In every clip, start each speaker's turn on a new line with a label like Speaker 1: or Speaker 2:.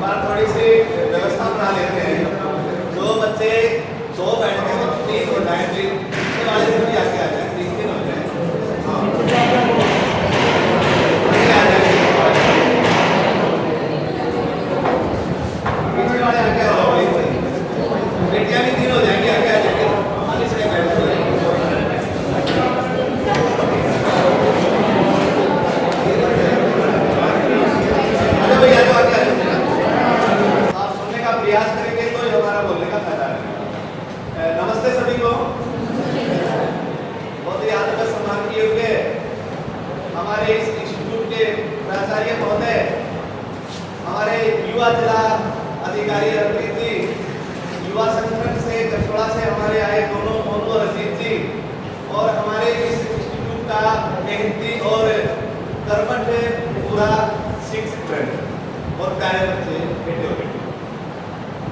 Speaker 1: बार थोड़ी सी व्यवस्था बना लेते हैं। दो बच्चे दो बैठे हैं, तीन हो जाए, तीन वाले से भी आगे आ जाए, तीन तीन हो जाए। पीछे वाले आगे आ जाओ, बेटियां भी तीन हो जाएंगी, आगे आ जाएंगे। आगे से बैठ जाएंगे। आप सुनने का प्रयास करेंगे तो ये हमारा बोलने का फायदा है। नमस्ते सभी को। बहुत ही आदर सम्मान किए हुए हमारे इस इंस्टीट्यूट के प्राचार्य महोदय, हमारे युवा जिला अधिकारी रफीक जी, युवा संगठन से कचौड़ा से हमारे आए दोनों मोनू और रफीक जी, और हमारे इस इंस्टीट्यूट का मेहनती और कर्मठ पूरा शिक्षक और प्यारे बच्चे बेटे हो बेटे,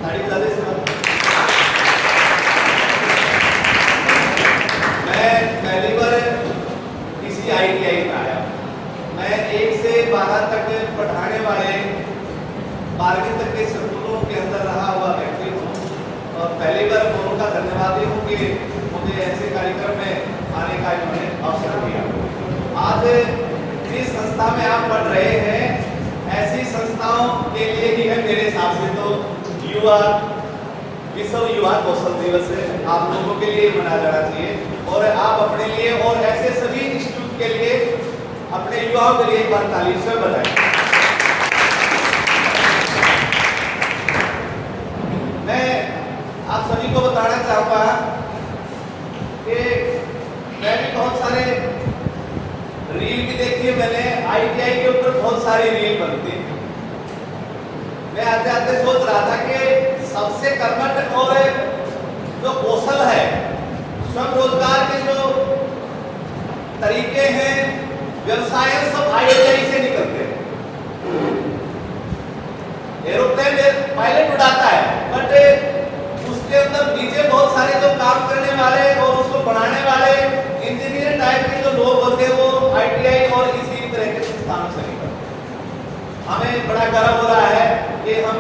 Speaker 1: ताड़ी बजा दे सर। मैं पहली बार किसी ITI में आया। मैं 1 से 12 तक पढ़ाने वाले 12वीं तक के स्कूलों के अंदर रहा हुआ व्यक्ति हूँ, और पहली बार दोनों का धन्यवाद हूँ कि मुझे ऐसे कार्यक्रम में आने का इन्होंने अवसर दिया। आज जिस संस्था में आप पढ़ रहे हैं, ऐसी संस्थाओं के लिए ही है मेरे हिसाब से तो विश्व युवा कौशल दिवस आप लोगों के लिए मनाया जाना चाहिए, और आप अपने लिए और ऐसे सभी इंस्टीट्यूट के लिए, अपने युवाओं के लिए एक बार ताली से बधाई। मैं आप सभी को बताना चाहूंगा कि मैं भी बहुत सारे रील भी देखी है मैंने, ITI के ऊपर बहुत सारी रील बनती है। मैं आते आते सोच रहा था कि सबसे कर्मठ और जो कौशल है, स्वरोजगार के जो तरीके हैं, व्यवसाय सब ITI से निकलते हैं। एरोप्लेन पायलट उड़ाता है, बट उसके अंदर नीचे बहुत सारे जो काम करने वाले और उसको बनाने वाले इंजीनियर टाइप के जो लोग होते हैं वो ITI और इसी तरह के संस्थानों से निकलते हैं। हमें बड़ा गर्व हो रहा है कि हम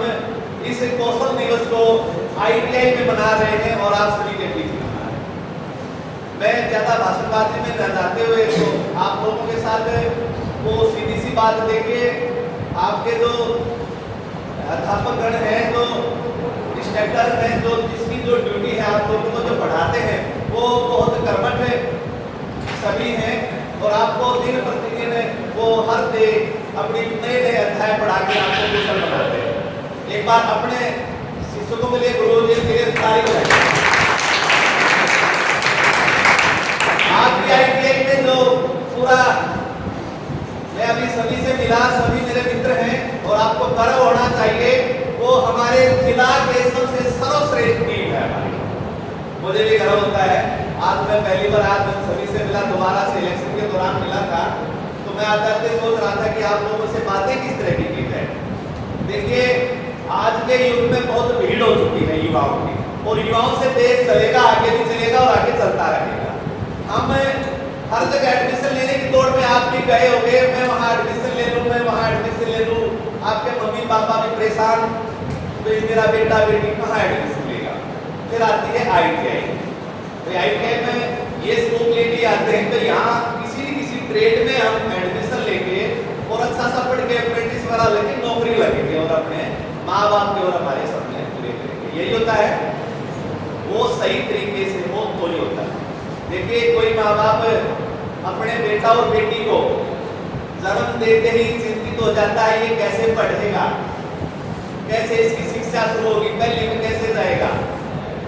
Speaker 1: इस कौशल दिवस को ITI में मना रहे हैं और आप सभी के बीच मना रहे हैं। मैं ज्यादा भाषणबाजी में न जाते हुए तो आप लोगों के साथ वो सीधी सी बात देखिए, आपके जो अध्यापकगण हैं, जो इंस्ट्रक्टर हैं, जो जिसकी जो ड्यूटी है आप लोगों को जो पढ़ाते हैं, वो बहुत कर्मठ है सभी हैं, और आपको दिन प्रतिदिन वो हर दिन अपनी नए नए अध्याय पढ़ा के आपको कुशल बनाते हैं। एक बार अपने शिक्षकों के लिए, गुरु जी के लिए ताली बजाइए। आपकी ITI में जो पूरा, मैं अभी सभी से मिला, सभी मेरे मित्र हैं, और आपको गर्व होना चाहिए, वो हमारे जिला के सबसे सर्वश्रेष्ठ टीम है हमारी। मुझे भी गर्व होता है। आज मैं पहली बार आज सभी से मिला, दोबारा से इलेक्शन के दौरान मिला था, तो मैं आते आते सोच रहा था कि आप लोगों से बातें किस तरह की है। देखिए, आज के युग में बहुत भीड़ हो चुकी है युवाओं की, और युवाओं से देश चलेगा, आगे भी चलेगा और आगे चलता रहेगा। हम हर जगह एडमिशन लेने की दौड़ में आप भी गए होंगे, मैं वहाँ एडमिशन ले लूँ, मैं वहाँ एडमिशन ले लूँ। आपके मम्मी पापा भी परेशान, तो मेरा बेटा बेटी कहाँ एडमिशन लेगा। फिर आती है ITI। तो ITI में ये स्कोप लेके आते हैं, तो यहाँ किसी न किसी ट्रेड में हम एडमिशन लेके और अच्छा सा पढ़ के अप्रेंटिस वाला लेके नौकरी लगेंगे और अपने माँ बाप के और हमारे सपने पूरे करेंगे। यही होता है, वो सही तरीके से हो तो ही होता है। देखिए, कोई माँ बाप अपने बेटा और बेटी को जन्म देते ही चिंतित हो जाता है, ये कैसे पढ़ेगा, कैसे इसकी शिक्षा शुरू होगी, पहली में कैसे जाएगा,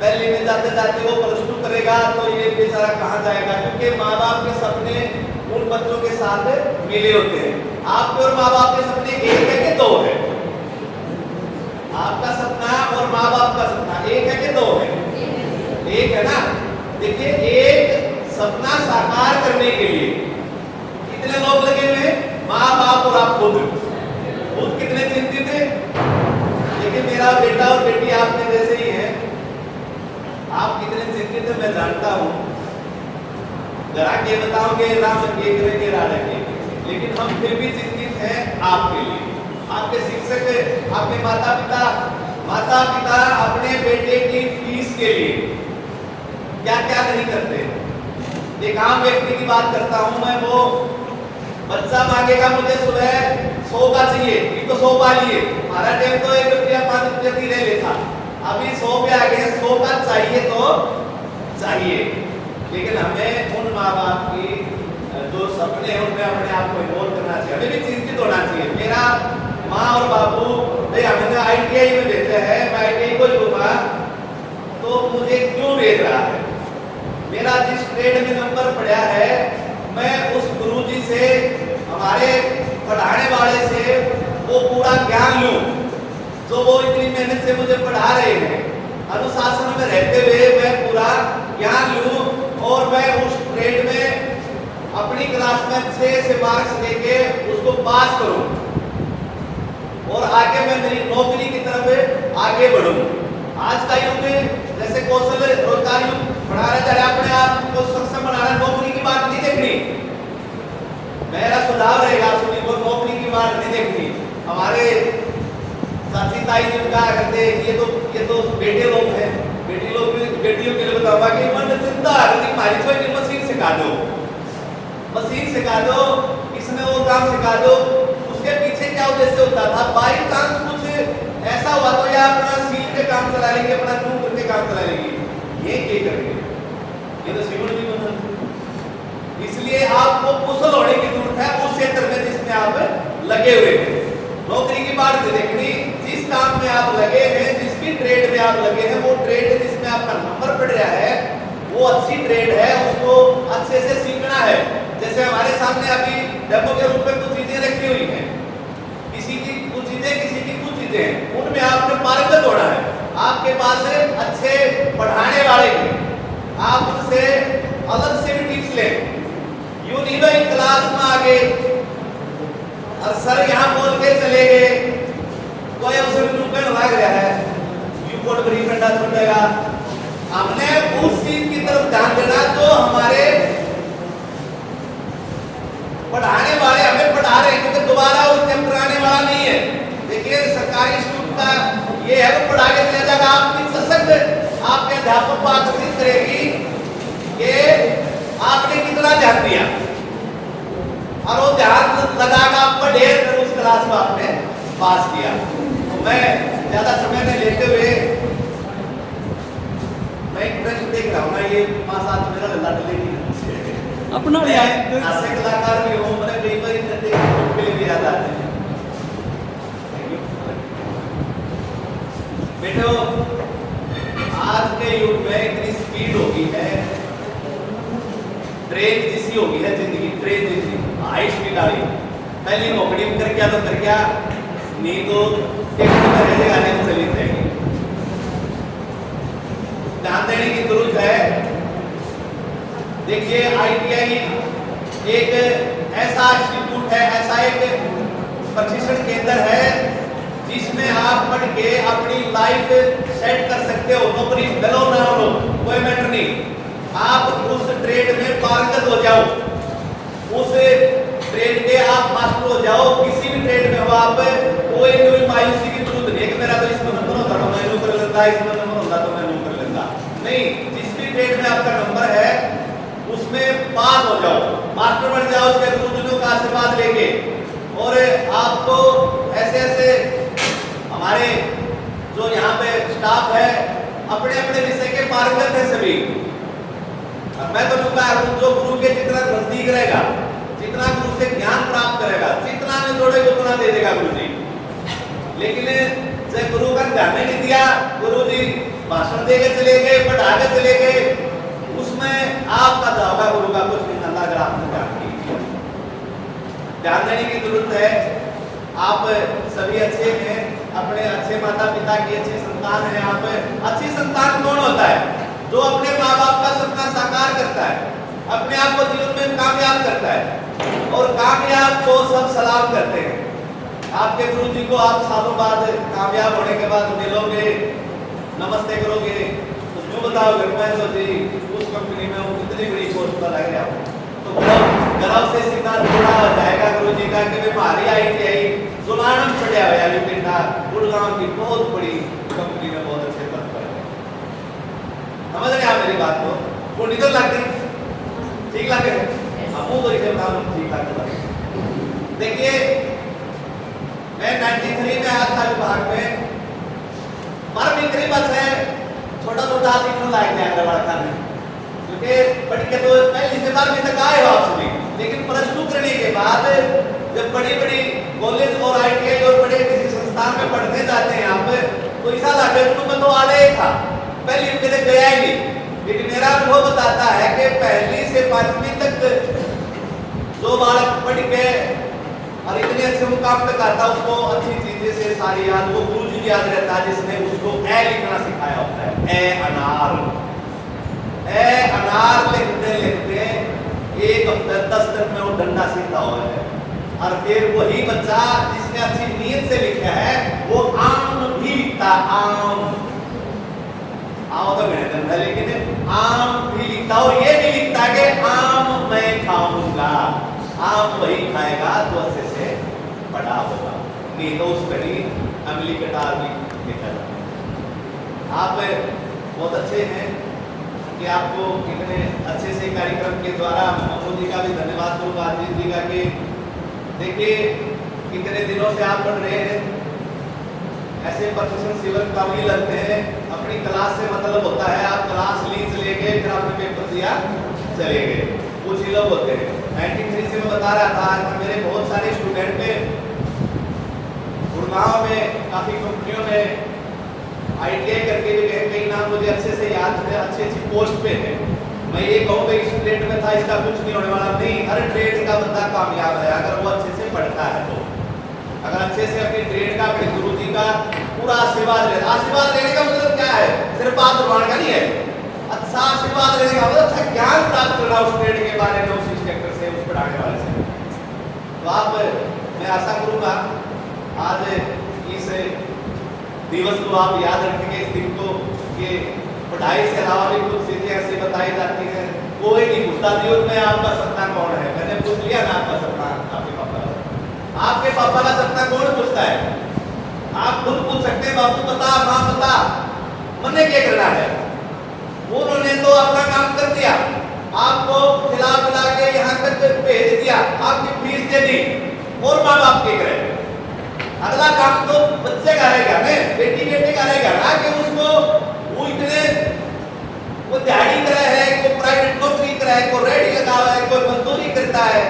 Speaker 1: पहली में जाते जाते वो +2 करेगा तो ये बेचारा कहाँ जाएगा, क्योंकि माँ बाप के सपने उन बच्चों के साथ मिले होते हैं। आपके और माँ बाप के सपने एक है कि दो है? आपका सपना और माँ बाप का सपना एक है कि दो है? एक है ना। देखिए, एक सपना साकार करने के लिए कितने लोग लगे हुए? माँ बाप और आप खुद कितने चिंतित हैं। देखिए, मेरा बेटा और बेटी आपके जैसे ही है, आप कितने चिंतित हैं मैं जानता हूँ। जरा के बताओगे राम के करेंगे राजा के, लेकिन हम फिर भी चिंतित हैं आपके लिए। आपके शिक्षक, आपके माता पिता अपने बेटे की फीस के लिए क्या क्या नहीं करते। एक आम व्यक्ति की बात करता हूं मैं, वो बच्चा मांगेगा मुझे सुबह 100 का चाहिए, ये तो 100 पा लिए, हमारा टाइम तो 1 रुपया 5 रुपया की ले लेता, अभी 100 पे आ गए, 100 का चाहिए तो चाहिए। लेकिन हमें उन माँ बाप की जो सपने हैं उनमें अपने आप को इन्वॉल्व करना चाहिए, हमें भी चिंतित होना चाहिए। मेरा माँ और बाबू भाई हमें ITI में भेजा है, मैं ITI को लूंगा तो मुझे क्यों भेज रहा है, मेरा जिस ट्रेड में नंबर पड़ा है मैं उस गुरुजी से, हमारे पढ़ाने वाले से वो पूरा ज्ञान लूं जो वो इतनी मेहनत से मुझे पढ़ा रहे हैं, अनुशासन में रहते हुए मैं पूरा ज्ञान लूं और मैं उस ट्रेड में अपनी क्लास में अच्छे से मार्क्स लेके उसको पास करूं और आगे मैं मेरी नौकरी की तरफ आगे बढ़ूं। आज का युग जैसे कौशल रोजगार युग बढ़ाना चाह रहे, अपने आप को सक्षम बनाना, नौकरी की बात नहीं देखनी। मेरा सुझाव रहेगा सुनी को, नौकरी की बात नहीं देखनी। हमारे साथी ताई जी क्या करते, ये तो बेटे लोग हैं, बेटियों के लिए बताऊंगा कि मन चिंता हमारी कोई मशीन सिखा दो, मशीन सिखा दो, इसमें वो काम सिखा दो। उसके पीछे क्या उद्देश्य होता था, बाई चांस कुछ ऐसा हुआ तो या अपना सील के काम चला लेंगे, अपना चूक करके काम चला लेंगे, ये क्या करेंगे, ये तो सीमेंट भी बना। इसलिए आपको कुशल होने की जरूरत है उस क्षेत्र में जिसमें आप लगे हुए हैं। नौकरी की बात नहीं देखनी, जिस काम में आप लगे हैं, जिस भी ट्रेड में आप लगे हैं, वो ट्रेड जिसमें आपका नंबर पड़ रहा है वो अच्छी ट्रेड है, उसको अच्छे से सीखना है। जैसे हमारे सामने अभी डेमो के रूप में कुछ चीजें रखी हुई हैं, किसी की कुछ चीजें, किसी की कुछ चीजें, उनमें आपने पारंगत होना है। आपके पास अच्छे पढ़ाने वाले हैं, आप उनसे अलग से भी टिप्स लें। यूं नहीं भाई क्लास में आगे और सर यहाँ बोल के चले गए, कोई उसे रुकन लग रहा है, यू कोड ब्रीफ करना छोड़ेगा। हमने उस चीज की तरफ ध्यान देना जो हमारे पढ़ाने वाले हमें पढ़ा रहे हैं, क्योंकि दोबारा उस चैप्टर आने वाला नहीं है। देखिए सरकारी स्कूल का ये है, वो पढ़ा के चला जाएगा, आपकी सशक्त आपके अध्यापक को आकर्षित करेगी कि आपने कितना ध्यान दिया और वो ध्यान लगाकर आप पढ़े फिर उस क्लास में आपने पास किया। तो मैं ज्यादा समय नहीं लेते हुए मैं एक प्रश्न देख रहा हूँ ना, ये 5-7 मेरा लल्ला डलेगी
Speaker 2: अपना
Speaker 1: हास्य कलाकार भी हूँ, मैंने कई बार इतने के लिए भी याद आते हैं। बेटो आज के युग में इतनी स्पीड हो गई है, ट्रेन जैसी हो गई है जिंदगी, ट्रेन जैसी हाई स्पीड गाड़ी। पहली नौकरी में कर क्या तो कर क्या, नहीं तो टेक्निकल में रह जाएगा, नहीं चली जाएगी। ध्यान देने की जरूरत है। देखिए ITI एक ऐसा इंस्टीट्यूट है, ऐसा एक प्रशिक्षण केंद्र है जिसमें आप पढ़ के अपनी लाइफ सेट कर सकते हो। नौकरी मिलो ना हो कोई मैटर नहीं, आप उस ट्रेड में पारंगत हो जाओ, उस ट्रेड के आप मास्टर हो जाओ। किसी भी ट्रेड में हो आप, कोई मायूसी की जरूरत नहीं है मेरा तो इसमें नंबर होता तो मैं यूं कर लेता, इसमें नंबर होता तो मैं यूं कर लेता। नहीं, जिस भी ट्रेड में आपका नंबर है उसमें पास हो जाओ, मास्टर बन जाओ उसके गुरुजनों का आशीर्वाद लेके। और आपको ऐसे ऐसे हमारे जो यहाँ पे स्टाफ है अपने अपने विषय के पारंगत है सभी। मैं तो जो गुरु के जितना नजदीक रहेगा, जितना गुरु से ज्ञान प्राप्त करेगा, जितना में जोड़े उतना दे देगा गुरु जी। लेकिन जब गुरु का ध्यान नहीं दिया, गुरु जी भाषण देके चले गए, पढ़ा के चले गए, उसमें आपका जाओगा गुरु का कुछ नहीं नंदा। अगर आपने ध्यान देने की जरूरत है। आप सभी अच्छे हैं, अपने अच्छे माता पिता की अच्छी संतान है। आप अच्छी संतान कौन होता है? जो अपने माँ बाप का सपना साकार करता है, अपने आप को जीवन में कामयाब करता है और कामयाब को सब सलाम करते हैं। आपके गुरु जी को आप सालों बाद कामयाब होने के बाद मिलोगे, नमस्ते करोगे तो जो बताओगे मैं तो जी उस कंपनी में हूँ, इतनी बड़ी पोस्ट पर लग गया हूँ, तो गर्व से सीधा जोड़ा हो जाएगा गुरु जी का कि हमारी ITI सुलानम चढ़िया हुआ है पिंडा गुड़गांव की बहुत बड़ी कंपनी में बहुत अच्छे पद पर है। समझ रहे आप मेरी बात को? वो निकल लगती ठीक लगे हमू तो इसे बता ठीक लगे। देखिए मैं 93 में आया था विभाग में, पर बिक्री बस है छोटा छोटा दिखने लायक नहीं अग्रवाल था में, क्योंकि पढ़ के तो पहली से बार तक आए हो आप सभी, लेकिन प्लस टू करने के बाद जब बड़ी बड़ी कॉलेज और ITI और बड़े किसी संस्थान में पढ़ने जाते हैं आप, तो ऐसा लगे में तो आले ही था, पहली कभी गया ही नहीं। लेकिन मेरा अनुभव बताता है कि पहली से 5वीं तक जो बालक पढ़ के और इतने अच्छे मुकाम तक आता उसको अच्छी चीजें से सारी याद, वो गुरु जी याद रहता है जिसने उसको ए लिखना सिखाया होता है। ए अनार लिखते लिखते एक हफ्ते 10 दिन में वो डंडा सीखता हुआ है, और फिर वही बच्चा जिसने अच्छी नीयत से लिखा है वो आम भी लिखता, आम तो गणित है लेकिन आम भी लिखता, और ये भी लिखता कि आम मैं खाऊंगा, आम वही खाएगा तो अच्छे से बड़ा होगा, नहीं तो उस पर ही अमली कटार भी लिखा जाता। आप बहुत अच्छे हैं कि आपको इतने अच्छे से कार्यक्रम के द्वारा मोहम्मद जी का भी धन्यवाद करूँगा, आजीत जी का, कि देखिए कितने दिनों से आप पढ़ रहे हैं, ऐसे प्रशिक्षण शिविर कम ही लगते हैं, अपनी क्लास से मतलब होता है आप क्लास ली चले गए फिर आपने पेपर दिया चले गए, कुछ ही लोग होते हैं। 93 से मैं बता रहा था कि मेरे बहुत सारे स्टूडेंट गुड़गांव में काफ़ी कंपनियों में ITI करके भी गए, कई नाम मुझे अच्छे से याद है, अच्छी अच्छी पोस्ट पे है। मैं ये कहूँगा इस ट्रेड में था इसका कुछ नहीं होने वाला, नहीं, हर ट्रेड का बंदा कामयाब है अगर वो अच्छे से पढ़ता है तो, अगर अच्छे से अपनी ट्रेड का अपने गुरु जी का पूरा आशीर्वाद लेने का मतलब क्या है, सिर्फ बात प्रमाण का नहीं है, अच्छा आशीर्वाद लेने का मतलब अच्छा ज्ञान प्राप्त करना उस ट्रेड के बारे में, उस इंस्ट्रक्टर से, उस पढ़ाने वाले से। तो आप मैं आशा करूंगा आज इस दिवस को आप याद रखेंगे, इस दिन को, कि पढ़ाई से अलावा भी कुछ चीजें ऐसी बताई जाती हैं, कोई नहीं पूछता जीवन में आपका सपना कौन है, मैंने पूछ लिया ना आपका सपना, आपके पापा का सपना कौन पूछता है? आप खुद पूछ सकते हैं, बापू बता, माँ बता, मैंने क्या करना है? उन्होंने तो अपना काम कर दिया, आपको खिला पिला के यहाँ तक भेज दिया, आपकी फीस दे दी, और माँ बाप क्या करें? अगला काम तो बच्चे का रहेगा, बेटी का रहेगा ना, कि उसको वो इतने वो दिहाड़ी करे है, कोई प्राइवेट नौकरी करे है, कोई रेडी लगा हुआ है, कोई मजदूरी करता है,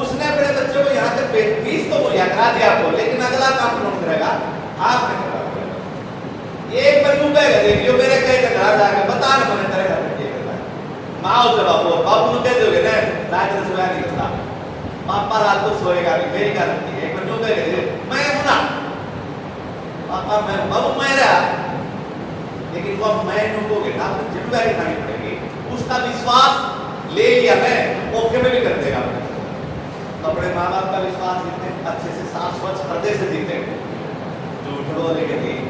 Speaker 1: उसने अपने बच्चे को यहाँ तक फीस तो मुहैया करा दिया आपको, लेकिन अगला काम कौन करेगा? आपने करा। एक बच्चों का देखियो मेरे कहीं का घर जाके बता ना मैंने तेरे घर में क्या करना है, माँ उसे बापू ने कह दोगे ना रात में सोया नहीं करता, पापा रात को सोएगा नहीं, मेरी गारंटी है। एक बच्चों का मैं सुना पापा मैं बाबू मैं रहा, लेकिन वो मैं ढूंढोगे ना तो जिम्मेदारी उठानी पड़ेगी, उसका विश्वास ले लिया मैं मौके में भी कर देगा। अपने माँ बाप का विश्वास जीते, अच्छे से साफ स्वच्छ हृदय से जीते, झूठ बोलेंगे नहीं,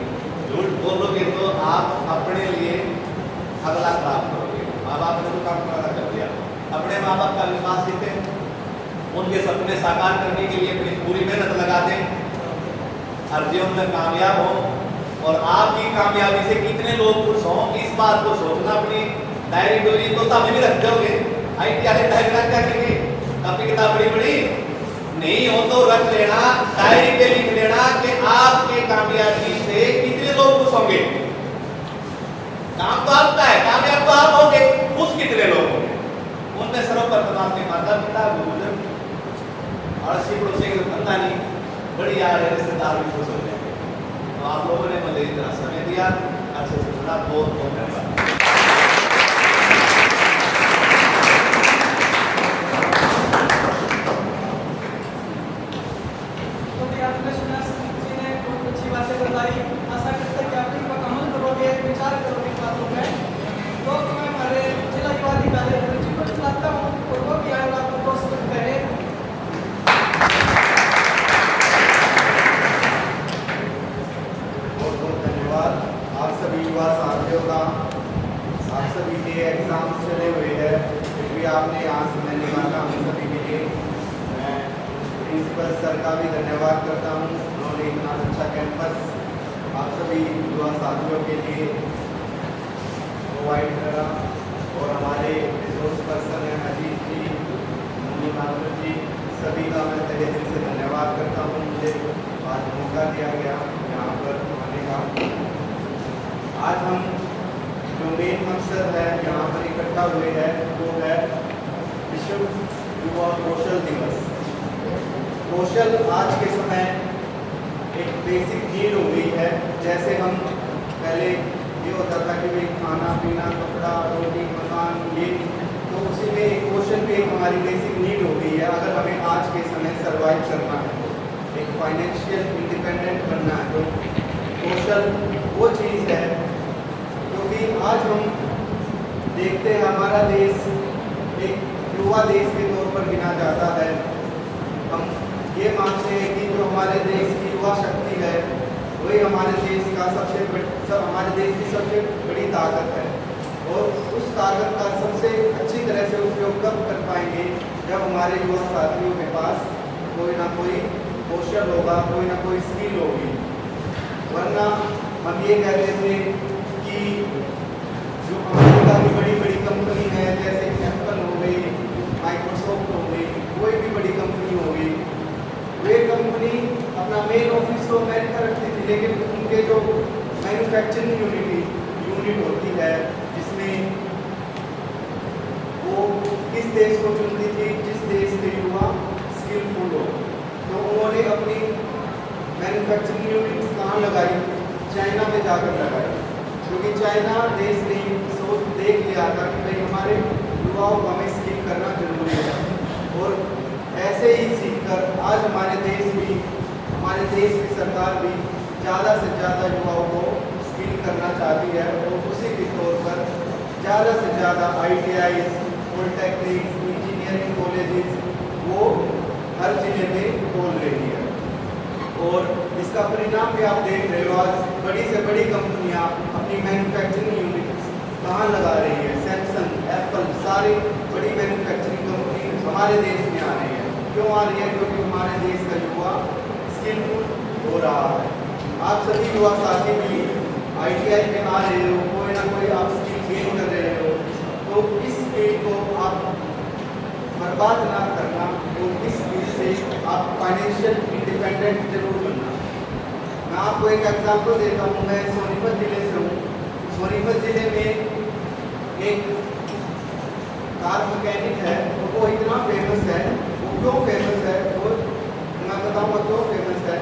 Speaker 1: झूठ बोलोगे तो आप अपने लिए अगला प्राप्त करोगे। माँ बाप ने तो काम पूरा कर दिया, अपने माँ बाप का विश्वास जीते, उनके सपने साकार करने के लिए अपनी पूरी मेहनत लगा दें और जीवन में कामयाब हो, और आपकी कामयाबी से कितने लोग खुश हों इस बात को सोचना, अपनी डायरी डोरी तो तभी भी रख दोगे, ITI डायरी रख करेंगे, काफी किताब बड़ी बड़ी नहीं हो तो रख लेना, डायरी पे लिख लेना कि आपके कामयाबी से कितने लोग खुश होंगे। काम तो आपका है, कामयाब तो आप होंगे, खुश कितने लोग होंगे? उनमें सर्वप्रथम आपके माता पिता, गुरुजन और अड़ोसी पड़ोसी के खानदानी बड़ी यार रिश्तेदार भी खुश हो जाएंगे। तो आप लोगों ने मुझे इतना समय दिया, अच्छे से सुना, बहुत बहुत धन्यवाद।
Speaker 2: एग्जाम चले हुए हैं, फिर भी आपने यहाँ समय निकाला। प्रिंसिपल सर का भी धन्यवाद करता हूँ, उन्होंने इतना अच्छा कैंपस आप सभी युवा साथियों के लिए प्रोवाइड करा। और हमारे रिसोर्स पर्सन हैं अजीत जी, मुन्नी माधव जी, सभी का मैं तहे दिल से धन्यवाद करता हूँ। मुझे आज मौका दिया गया यहाँ पर आने का। आज हम जो मेन मकसद है यहाँ पर इकट्ठा हुए हैं वो है विश्व युवा कौशल दिवस। कौशल आज के समय एक बेसिक नीड हो गई है। जैसे हम पहले ये होता था कि भाई खाना पीना कपड़ा रोटी मकान ये, तो उसी में एक कौशल भी हमारी बेसिक नीड हो गई है। अगर हमें आज के समय सर्वाइव करना है, एक फाइनेंशियल इंडिपेंडेंट बनना है, तो कौशल वो चीज़ है। क्योंकि आज हम देखते हैं हमारा देश एक युवा देश के तौर पर गिना जाता है। हम ये मानते हैं कि जो हमारे देश की युवा शक्ति है वही हमारे देश का हमारे देश की सबसे बड़ी ताकत है। और उस ताकत का सबसे अच्छी तरह से उपयोग कब कर पाएंगे जब हमारे युवा साथियों के पास कोई ना कोई कौशल होगा, कोई ना कोई स्किल होगी। वरना हम ये कहते थे कि जो अमेरिका की बड़ी बड़ी कंपनी है जैसे एप्पल हो गई, माइक्रोसॉफ्ट हो गई, कोई भी बड़ी कंपनी हो गई, वे कंपनी अपना मेन ऑफिस तो अमेरिका रखती थी, लेकिन उनके जो मैन्युफैक्चरिंग यूनिट होती है जिसमें वो किस देश को चुनती थी, जिस देश के युवा स्किलफुल हो, तो उन्होंने अपनी मैन्युफैक्चरिंग यूनिट कहाँ लगाई? चाइना में जाकर लगाई। क्योंकि चाइना देश ने सोच देख लिया था कि भाई हमारे युवाओं को हमें स्किल करना जरूरी है। और ऐसे ही सीखकर आज हमारे देश की सरकार भी ज़्यादा से ज़्यादा युवाओं को स्किल करना चाहती है। और उसी के तौर पर ज़्यादा से ज़्यादा ITI, पॉलिटेक्निक, इंजीनियरिंग कॉलेजेस वो हर जिले में खोल रही है। और इसका परिणाम भी आप देख रहे हो, आज बड़ी से बड़ी कंपनियां अपनी मैन्युफैक्चरिंग यूनिट कहाँ लगा रही है? सैमसंग, एप्पल, सारी बड़ी मैन्युफैक्चरिंग कंपनी हमारे देश में आ रही है। क्यों आ रही है? क्योंकि हमारे देश का युवा स्किलफुल हो रहा है। आप सभी युवा साथी भी ITI में आ रहे हो, कोई ना कोई आप स्किल गेन कर रहे हो, तो इस स्किल को आप बर्बाद ना करना, तो इस स्किल से आप फाइनेंशियल इंडिपेंडेंट जरूर बनना। मैं आपको एक एग्जाम्पल देता हूँ। मैं सोनीपत जिले से हूँ। सोनीपत जिले में एक कार मैकेनिक है, तो वो इतना फेमस है। वो क्यों फेमस है वो मैं बताऊँगा क्यों फेमस है।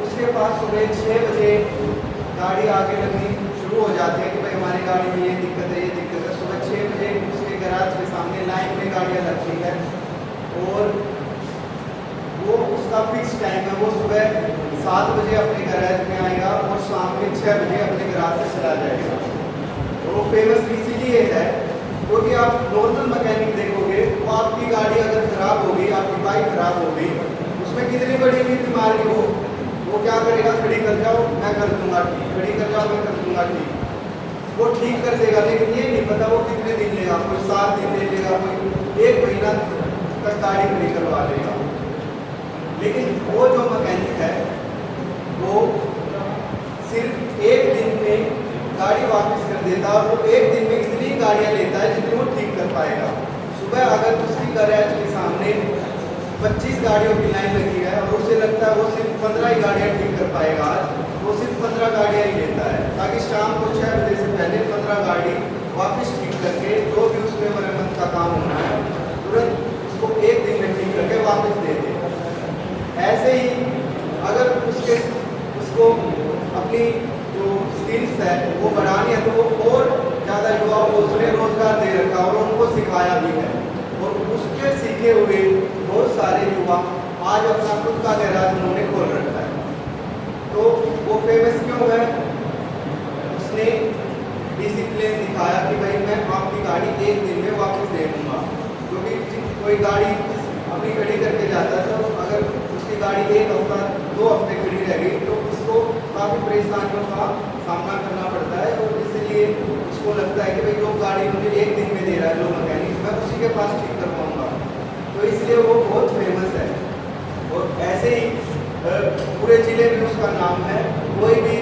Speaker 2: उसके पास सुबह 6 बजे गाड़ी आगे लगनी शुरू हो जाती है कि भाई हमारी गाड़ी में ये दिक्कत है, ये दिक्कत है। सुबह 6 बजे उसके गैराज के सामने लाइन में गाड़ियाँ लगती है और वो उसका फिक्स टाइम है। वो सुबह 7 बजे अपने गैराज में आएगा और शाम के 6 बजे अपने गैराज से चला जाएगा। तो वो फेमस इसीलिए है क्योंकि आप नॉर्मल मैकेनिक देखोगे, वो आपकी गाड़ी अगर खराब हो गई, आपकी बाइक खराब हो गई, उसमें कितनी बड़ी भी बीमारी हो, वो क्या करेगा? खड़ी कर जाओ, मैं कर दूंगा ठीक, खड़ी कर जाओ, मैं कर दूंगा ठीक, वो ठीक कर देगा। लेकिन ये नहीं पता वो कितने दिन लेगा, कोई 7 दिन ले लेगा, कोई 1 महीना तक गाड़ी खड़ी करवा लेगा। लेकिन वो जो मैकेनिक है वो सिर्फ 1 दिन में गाड़ी वापस कर देता है। और वो 1 दिन में इतनी गाड़ियाँ लेता है जितनी वो ठीक कर पाएगा। सुबह अगर उसकी गैराज के सामने 25 गाड़ियों की लाइन लगी है और उसे लगता है वो सिर्फ 15 ही गाड़ियाँ ठीक कर पाएगा, आज वो सिर्फ 15 गाड़ियाँ ही लेता है, ताकि शाम को 6 बजे से पहले 15 गाड़ी वापस ठीक करके जो भी उसमें मरम्मत का काम होना है तुरंत उसको 1 दिन में ठीक करके वापस दे दे। ऐसे ही अगर उसको अपनी जो स्किल्स है वो बढ़ानी है, तो वो और ज़्यादा युवाओं को उसने रोजगार दे रखा और उनको सिखाया भी है। और उसके सीखे हुए बहुत सारे युवा आज अपना खुद का गैराज उन्होंने खोल रखा है। तो वो फेमस क्यों है? उसने डिसिप्लिन दिखाया कि भाई मैं आपकी गाड़ी 1 दिन में वापस दे दूँगा। क्योंकि कोई गाड़ी अपनी खड़ी करके जाता है तो अगर उसकी गाड़ी 1 हफ्ता 2 हफ्ते खड़ी रह गई तो उसको काफ़ी परेशानियों का सामना करना पड़ता है। और इसलिए उसको लगता है कि भाई जो गाड़ी मुझे 1 दिन में दे रहा है जो मैकेनिक, मैं उसी के पास ठीक कर पाऊँगा। तो इसलिए वो बहुत फेमस है। पूरे जिले में उसका नाम है। कोई भी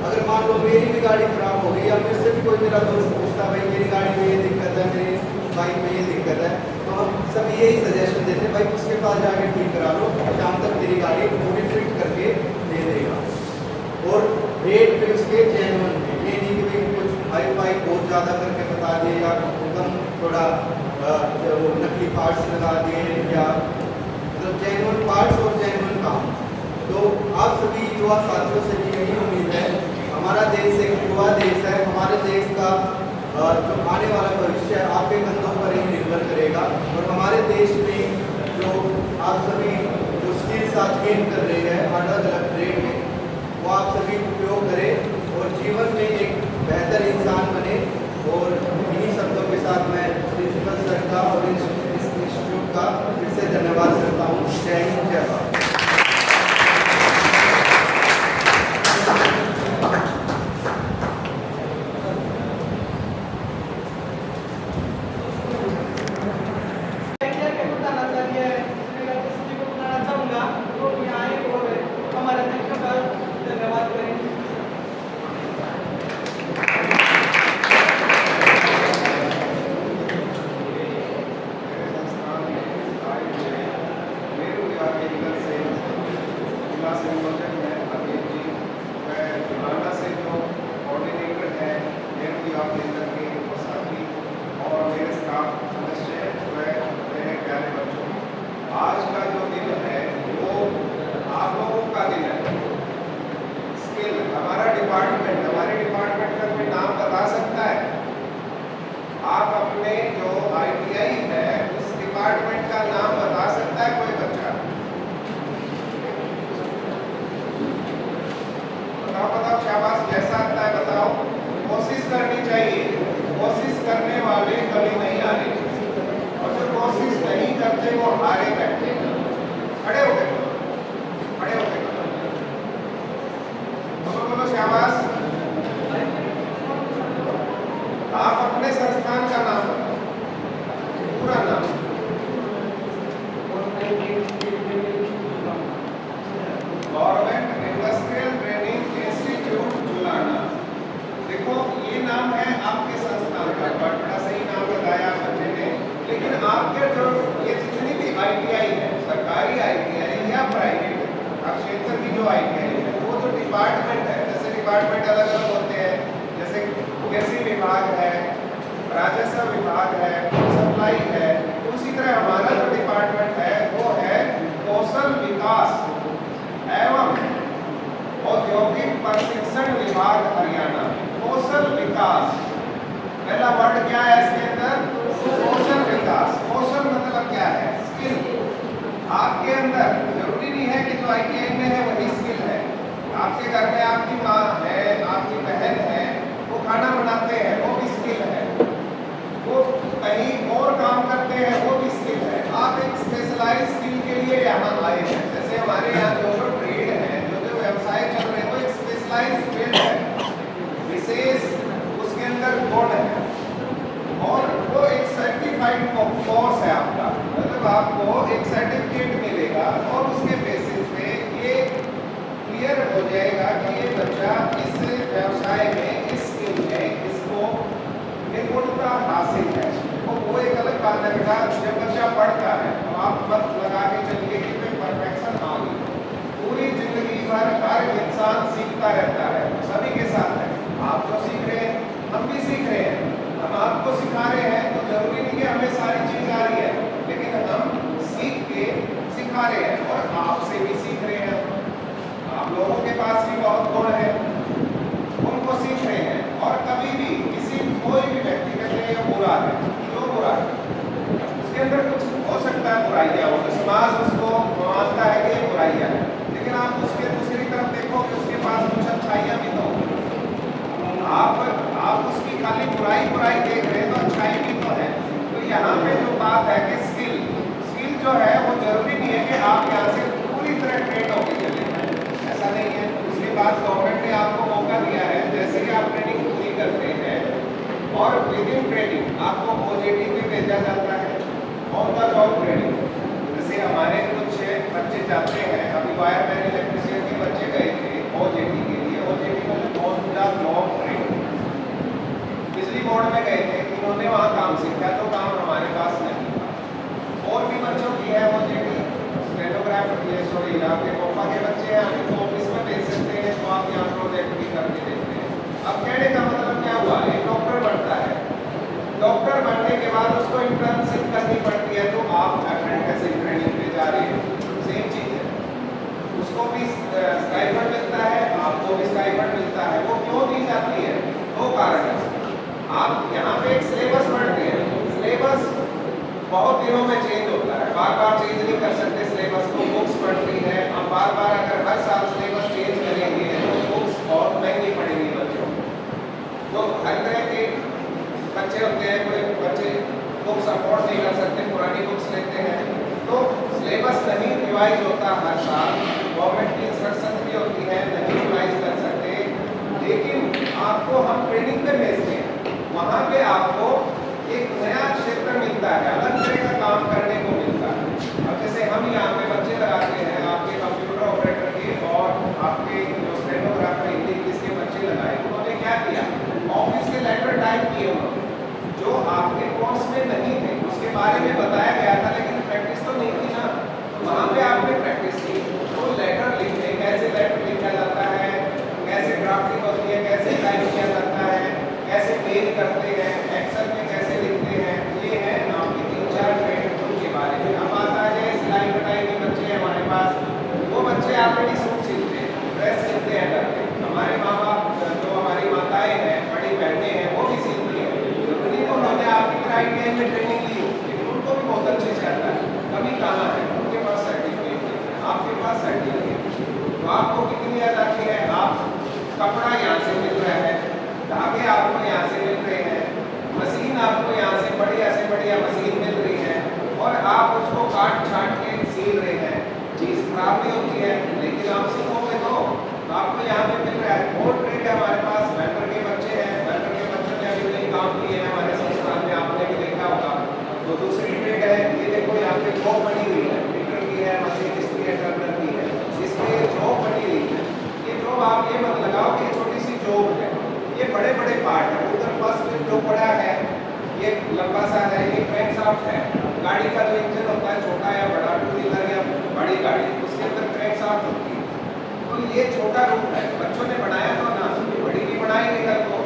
Speaker 2: अगर मान लो मेरी भी गाड़ी खराब हो गई या मेरे से भी कोई मेरा दोस्त पूछता भाई मेरी गाड़ी में ये दिक्कत है, मेरी बाइक में ये दिक्कत है, तो हम सब यही सजेशन देते हैं भाई उसके पास जाके ठीक करा लो, शाम तक तेरी गाड़ी पूरी फिट करके दे देगा। और रेट पे उसके जेन्युइन है, ये नहीं कि भाई कुछ हाई फाई बहुत ज़्यादा करके बता दिए या कम थोड़ा वो नकली पार्ट्स लगा दिए या मतलब जेन्युइन पार्ट्स और जेन्युइन काम। तो आप सभी युवा साथियों से भी यही उम्मीद है, हमारा देश एक युवा देश है, हमारे देश का जो आने वाला भविष्य है आपके कंधों पर ही निर्भर करेगा। और हमारे देश में जो आप सभी जो स्किल्स आप गेन कर रहे हैं अलग अलग ट्रेड में, वो आप सभी उपयोग करें और जीवन में एक बेहतर इंसान बने। और इन्हीं शब्दों के साथ मैं प्रिंसिपल सर का और इस इंस्टीट्यूट का फिर से धन्यवाद करता हूँ। जय हिंद, जय भारत।
Speaker 3: आज का जो दिन है वो आप लोगों का दिन है। स्किल हमारे डिपार्टमेंट का कोई नाम बता सकता है? आप अपने जो ITI है उस डिपार्टमेंट का नाम बता सकता है कोई बच्चा? बताओ शाबाश, कैसा आता है बताओ। कोशिश करनी चाहिए, कोशिश करने वाले कभी नहीं हारे, और जो कोशिश नहीं करते वो हारे बैठे। खड़े हो गए, खड़े हो गए, बोलो शाबाश। आप अपने संस्थान का नाम बताओ, पूरा नाम। Government industrial training institute Julana. देखो ये नाम है आपके संस्थान का, बड़ा सही नाम बताया बच्चे ने। लेकिन आपके जो ये जितनी भी ITI है, सरकारी ITI या प्राइवेट क्षेत्र की जो ITI है, वो जो डिपार्टमेंट है, जैसे डिपार्टमेंट अलग अलग होते हैं, जैसे कृषि विभाग है, राजस्व विभाग है, सप्लाई है, तो उसी तरह हमारा जो डिपार्टमेंट है वो है कौशल विकास एवं औद्योगिक प्रशिक्षण विभाग हरियाणा। कौशल विकास, पहला वर्ड क्या है इसके अंदर? कौशल विकास। कौशल मतलब क्या है? स्किल। आपके अंदर जरूरी नहीं है कि जो ITI में है वही स्किल है। आपके घर में आपकी माँ है, आपकी बहन है, वो खाना बनाते हैं, वो भी स्किल है। वो कहीं और काम करते हैं, वो भी स्किल है। आप एक स्पेशलाइज स्किल के लिए यहाँ आए हैं। जैसे हमारे यहाँ जो ट्रेड है, जो व्यवसाय चल रहे हैं, वो एक स्पेशलाइज ट्रेड है, विशेष उसके अंदर गुण है, और वो एक सर्टिफाइड कोर्स है आपका। मतलब आपको एक सर्टिफिकेट मिलेगा और उसके बेसिस पे ये क्लियर हो जाएगा कि ये बच्चा इस व्यवसाय में, इस स्किल में इसको निपुणता हासिल है। तो वो एक अलग बात है बेटा। जब बच्चा पढ़ता है तो आप मत लगा के चलिए कि कोई परफेक्शन आ गई। पूरी जिंदगी भर हर इंसान सीखता रहता है, सभी के साथ है। आप जो सीख रहे हैं हम भी सीख रहे हैं, हम आपको सिखा रहे हैं, तो जरूरी नहीं कि हमें सारी चीज आ रही है, लेकिन हम सीख के सिखा रहे हैं और आपसे भी सीख रहे हैं। आप लोगों के पास भी बहुत गुण है, उनको सीख रहे हैं। और कभी भी किसी कोई भी व्यक्ति कहते हैं बुरा है, जो बुरा है उसके अंदर कुछ हो सकता है बुराइयां हो, तो समाज उसको मानता है कि ये बुराइयां है, लेकिन आप उसके दूसरी तरफ देखो कि उसके पास कुछ अच्छाइयां भी तो। आप उसकी खाली बुराई देख रहे हैं तो अच्छाई भी तो है। तो यहाँ पे जो बात है कि स्किल जो है वो जरूरी नहीं है कि आप यहाँ से पूरी तरह ट्रेन होकर चले जाएं, ऐसा नहीं है। उसके बाद गवर्नमेंट ने आपको मौका दिया है, जैसे ही आप ट्रेनिंग पूरी करते हैं और विद इन ट्रेनिंग आपको OJT पे भेजा जाता है, ऑन द जॉब ट्रेनिंग। जैसे हमारे कुछ बच्चे जाते हैं, अभी वायरमैन इलेक्ट्रिशियन के बच्चे मोड में गए थे, उन्होंने वहाँ काम सीखा जो काम हमारे पास नहीं था। और भी बच्चों की है वो जेडी स्टेनोग्राफर ये सॉरी आपके पापा के बच्चे हैं, आप इनको ऑफिस में भेज सकते हैं तो आप यहाँ प्रोजेक्ट भी करके देखते हैं। अब कहने का मतलब क्या हुआ, एक डॉक्टर बनता है, डॉक्टर बनने के बाद उसको इंटर्नशिप करनी पड़ती है, तो आप अप्रेंटिस ट्रेनिंग पे जा रहे हो, सेम चीज़ है। उसको भी स्टाइपेंड मिलता है, आपको भी स्टाइपेंड मिलता है। वो क्यों दी जाती है? दो कारण है। आप यहाँ पे एक सिलेबस पढ़ते हैं, सिलेबस बहुत दिनों में चेंज होता है, बार बार चेंज नहीं कर सकते सिलेबस को। बुक्स पढ़ती है, हम बार बार अगर हर साल सिलेबस चेंज करेंगे तो बुक्स बहुत महंगी पड़ेंगी बच्चों को। तो हर तरह के बच्चे होते हैं, कोई बच्चे बुक्स अफोर्ड नहीं कर सकते, पुरानी बुक्स लेते हैं, तो सिलेबस नहीं रिवाइज होता हर साल। गवर्नमेंट की इंस्ट्रक्शन भी होती है, नहीं रिवाइज कर सकते, लेकिन आपको हम ट्रेनिंग पे भेजते हैं, वहाँ पे आपको एक नया क्षेत्र मिलता है, अलग तरह का काम करने को मिलता है। अब जैसे हम यहाँ पे बच्चे लगाते हैं, आपके कंप्यूटर ऑपरेटर के और आपके जो स्टेनोग्राफर हिंदी इंग्लिश के बच्चे लगाए, उन्होंने क्या किया, ऑफिस के लेटर टाइप किए उन्होंने, जो आपके कोर्स में नहीं थे, उसके बारे में बताया गया था, लेकिन प्रैक्टिस तो नहीं थी ना। वहाँ पे आपने प्रैक्टिस की, तो लेटर लिखते, कैसे लेटर लिखा जाता है, कैसे ड्राफ्टिंग होती है, कैसे टाइप किया जाता है, कैसे मेल करते हैं, एक्सेल में कैसे लिखते हैं, ये है आपके 3-4 ट्रेनिंग के बारे में। अब आता है सिलाई कटाई के बच्चे हैं हमारे पास, वो बच्चे ऑलरेडी सूट सिलते हैं, ड्रेस सिलते हैं घर पे। हमारे माँ बाप जो हमारी माताएं हैं, बड़ी बहनें हैं, वो भी सिलती हैं, तो उन्होंने आपकी ITI में ट्रेनिंग ली हो, लेकिन उनको भी बहुत अच्छे से आता है। कमी कहाँ है? उनके पास सर्टिफिकेट है, आपके पास सर्टिफिकेट, तो आपको कितनी याद आती है? आप कपड़ा यहाँ से मिल रहा है, धागे आपको यहाँ से मिल रहे हैं, मशीन आपको यहाँ से बढ़िया मशीन मिल रही है, और आप उसको काट छाट के सील रहे हैं। चीज़ खराब नहीं होती है, लेकिन आप सीखोगे तो आपको यहाँ पे मिल रहा है। और ट्रेड है हमारे पास, वेल्डर के बच्चे हैं, वेल्डर के बच्चों ने अभी नई काम किए हैं हमारे संस्थान में, आपने भी देखा होगा। तो दूसरी ट्रेड है, ये देखो यहाँ पे जॉब बनी हुई है, मीटर की है, मशीनिस्ट की है, टर्नर की है, इसमें जॉब बनी हुई है। ये जॉब आप ये मत लगाओ कि छोटी सी जॉब है, ये बड़े बड़े पार्ट है। उधर फर्स्ट जो बड़ा है, ये लंबा सा है, ये क्रैंकशाफ्ट है। गाड़ी का जो इंजन होता है, छोटा या बड़ा, टू व्हीलर या बड़ी गाड़ी, उसके अंदर क्रैंकशाफ्ट होती है। तो ये छोटा रूप है, बच्चों ने बनाया तो ना, बड़ी भी बनाएंगे कल को,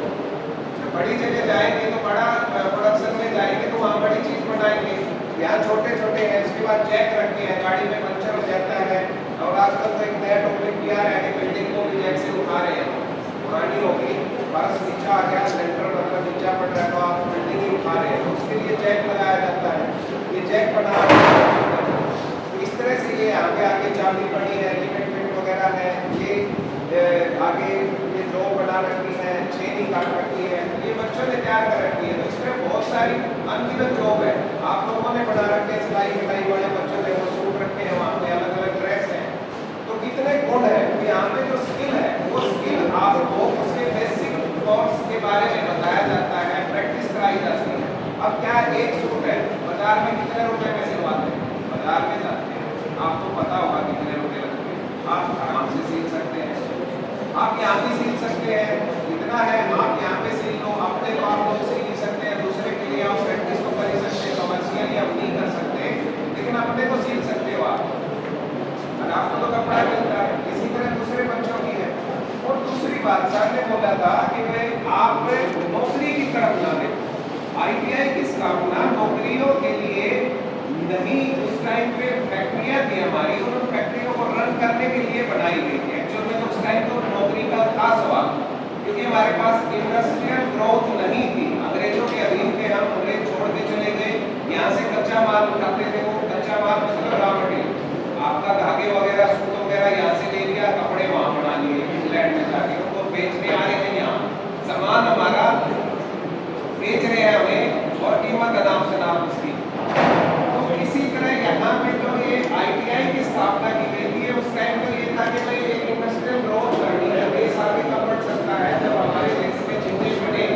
Speaker 3: बड़ी जगह जाएंगे तो बड़ा प्रोडक्शन में जाएंगे तो वहाँ बड़ी चीज़ बनाएंगे। यहाँ छोटे छोटे हैं, उसके बाद जैक रखे हैं, गाड़ी में पंचर हो जाता है। और आजकल तो एक नया टॉपिक किया है कि बिल्डिंग को भी जैक से उठा रहे हैं, पुरानी होगी, फर्श नीचा आ गया, सेंटर मतलब नीचा पड़ रहा है, तो आप बिल्डिंग ही उठा रहे हैं, तो उसके लिए जैक लगाया जाता है। ये जैक बना इस तरह से, ये आगे आगे चाबी पड़ी है, लिमिट वगैरह है, ये आगे ये जॉब बना रखी है, छेनी काट रखी है, ये बच्चों ने तैयार कर रखी है। तो इसमें बहुत सारी अनगिनत जॉब है, आप लोगों ने बना रखे हैं, सिलाई कटाई वाले बच्चों ने वो सूट रखे हैं, वहाँ पे अलग अलग ड्रेस हैं। तो कितने गुण है, तो यहाँ पे जो स्किल है, वो स्किल आपको उसके बेसिक कोर्स के बारे में बताया जाता है, प्रैक्टिस कराई जाती है। अब क्या एक सूट है, बाजार में कितने रुपए में सिलवाते हैं? बाजार में जाते हैं, आपको पता होगा कितने रुपए लगते हैं, आप आराम से सील सकते हैं। आप यहाँ भी सील सकते हैं, इतना है आप यहाँ पे सील लो, अपने तो आप लोग सील ही सकते हैं, दूसरे के लिए आप प्रैक्टिस तो कर ही सकते हैं, कमर्शियली आप नहीं कर सकते, लेकिन अपने को सील सकते हो आप, और आपको तो कपड़ा मिलता है। इसी तरह दूसरे बच्चों की है। और दूसरी बात सर ने बोला था कि भाई आप नौकरी की तरफ ना दें, ITI की स्थापना नौकरियों के लिए नहीं, उस टाइम पे फैक्ट्रियाँ थी हमारी, उन फैक्ट्रियों को रन करने के लिए बनाई गई थी। एक्चुअल में तो उस टाइम तो नौकरी का था सवाल, क्योंकि हमारे पास इंडस्ट्रियल ग्रोथ नहीं थी, अंग्रेजों के अधीन थे हम, अंग्रेज छोड़ के चले गए, यहाँ से कच्चा माल उठाते थे, वो कच्चा माल मतलब रॉ मटेरियल, आपका धागे वगैरह सूट वगैरह यहाँ से ले लिया, कपड़े वहाँ बना लिए इंग्लैंड में जाके, उनको बेचने आ रहे हैं, यहाँ सामान हमारा बेच रहे हैं हमें, और कीमत अनाम शनाम उसकी। तो इसी तरह यहाँ पे जो ये ITI की स्थापना की गई थी, उस टाइम तो ये था कि भाई एक इंडस्ट्रियल ग्रोथ करनी है, देश आगे कब बढ़ सकता है, जब हमारे देश में चीजें बने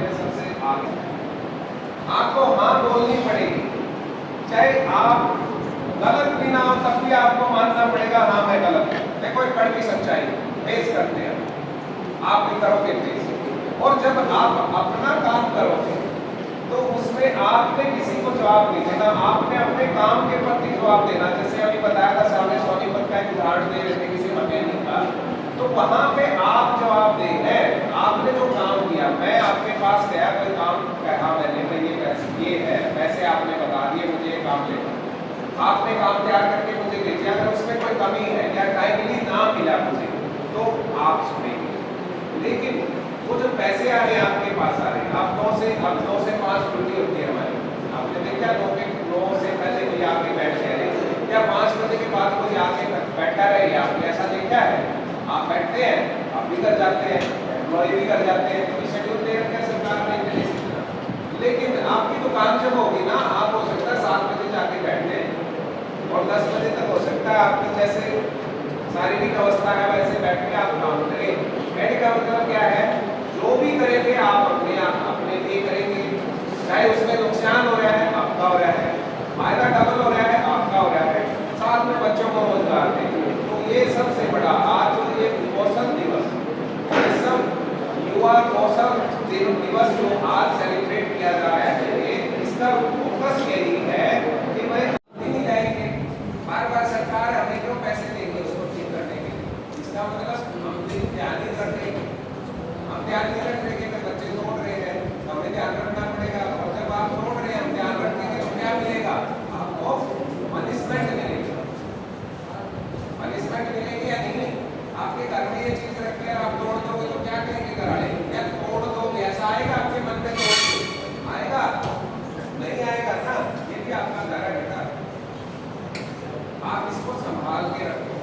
Speaker 3: में सबसे आगे। आपको हाँ बोलनी पड़ेगी, चाहे आप गलत भी ना हो तब भी आपको मानना पड़ेगा हाँ मैं गलत हूँ। देखो एक कड़वी सच्चाई फेस करते हैं, आप भी करोगे फेस। और जब आप अपना काम करोगे तो उसमें आपने किसी को जवाब नहीं देना, आपने अपने काम के प्रति जवाब देना। जैसे अभी बताया था सामने सोनीपत का एक उदाहरण दे रहे थे किसी मैकेनिक का, तो वहां पे आप जवाब दे हैं, आपने जो काम किया। मैं आपके पास गया, कोई काम कहा मैंने, मैं ये पैसे ये है, पैसे आपने बता दिए, मुझे ये काम लेना, आपने काम तैयार करके मुझे भेजा। अगर उसमें कोई कमी है या टाइमली ना मिला मुझे तो आप सुनेंगे। लेकिन वो जो पैसे आ रहे हैं आपके पास आ रहे हैं, आप 9 से 5 ड्यूटी होती है हमारी। आपने देखा 9 से पहले कोई आके बैठ गए या 5 बजे के बाद कोई आके बैठा रहे, आपने ऐसा देखा है? आप बैठते हैं, आप भी कर जाते हैं, एम्प्लॉय भी कर जाते हैं, क्योंकि शेड्यूल दे रखा है सरकार ने इतने से। लेकिन आपकी दुकान जब होगी ना, आप हो सकता है 7 बजे जाके बैठे और 10 बजे तक हो सकता है आपकी जैसे शारीरिक अवस्था है वैसे बैठ के आप काम करें। कहने का मतलब क्या है, जो भी करेंगे आप अपने लिए करेंगे, चाहे उसमें नुकसान हो रहा है आपका हो रहा है, फायदा डबल हो रहा है आपका हो रहा है, साथ में बच्चों को रोजगार देंगे। तो ये सबसे बड़ा आज ये कौशल दिवस, ये सब युवा कौशल दिवस जो आज सेलिब्रेट किया जा रहा है, इसका फोकस यही है कि मैं नहीं जाएंगे बार-बार सरकार हमें क्यों पैसे देंगे उसको ठीक करने के लिए। इसका मतलब हम ध्यान नहीं करते, हम ध्यान नहीं रख रहे कि बच्चे तोड़ रहे हैं, हमें ध्यान रखना पड़ेगा। और जब आप तोड़ रहे हैं हम ध्यान रखेंगे तो क्या मिलेगा आपको? पनिशमेंट मिलेगी। पनिशमेंट मिलेगी या नहीं? आपके घर में ये चीज रख कर आप तोड़ दोगे तो क्या कहेंगे घर वाले? क्या तोड़ दोगे? ऐसा आएगा आपके मन में? तोड़ आएगा? नहीं आएगा ना। ये भी आपका घर है बेटा, आप इसको संभाल के रखो